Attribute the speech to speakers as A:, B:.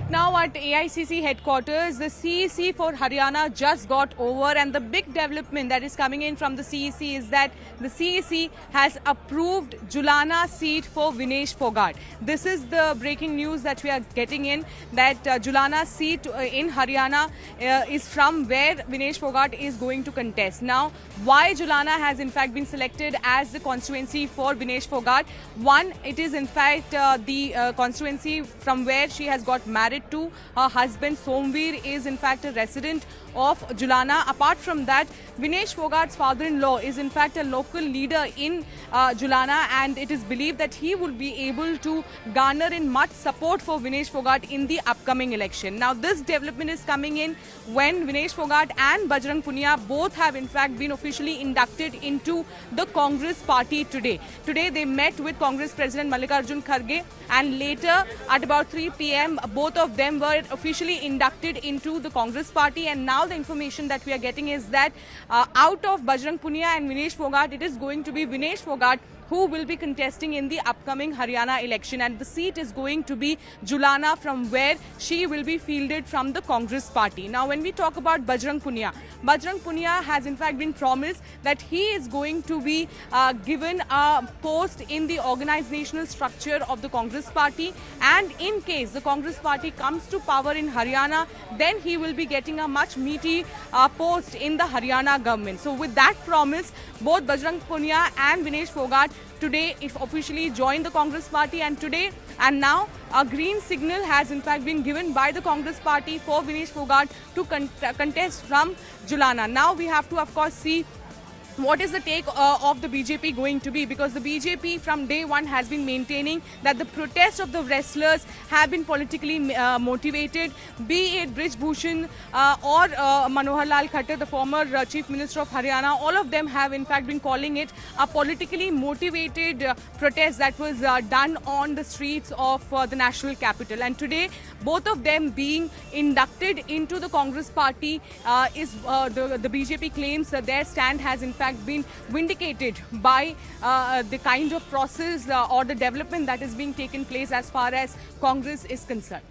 A: Right now at AICC headquarters, the CEC for Haryana just got over, and the big development that is coming in from the CEC is that the CEC has approved Julana seat for Vinesh Fogart. This is the breaking news that we are getting in, that Julana seat in Haryana is from where Vinesh Fogart is going to contest. Now, why Julana has in fact been selected as the constituency for Vinesh Fogart? One, it is in fact the constituency from where she has got married to. Her husband Somveer is in fact a resident of Julana. Apart from that, Vinesh Fogart's father-in-law is in fact a local leader in Julana, and it is believed that he will be able to garner in much support for Vinesh Fogart in the upcoming election. Now, this development is coming in when Vinesh Fogart and Bajrang Punia both have in fact been officially inducted into the Congress party today. Today they met with Congress President Mallikarjun Kharge, and later at about 3 p.m. both of them were officially inducted into the Congress party. And now the information that we are getting is that out of Bajrang Punia and Vinesh Fogart, it is going to be Vinesh Fogart who will be contesting in the upcoming Haryana election, and the seat is going to be Julana, from where she will be fielded from the Congress party. Now, when we talk about Bajrang Punia has in fact been promised that he is going to be given a post in the organizational structure of the Congress party, and in case the Congress party comes to power in Haryana, then he will be getting a much meaty post in the Haryana government. So with that promise, both Bajrang Punia and Vinesh Fogart today if officially joined the Congress party, and now a green signal has in fact been given by the Congress party for Vinesh Fogart to contest from Julana. Now we have to of course see what is the take of the BJP going to be, because the BJP from day one has been maintaining that the protests of the wrestlers have been politically motivated, be it Brij Bhushan or Manohar Lal Khattar, the former Chief Minister of Haryana. All of them have in fact been calling it a politically motivated protest that was done on the streets of the national capital. And today, both of them being inducted into the Congress party the BJP claims that their stand has in fact been vindicated by the kind of process or the development that is being taken place as far as Congress is concerned.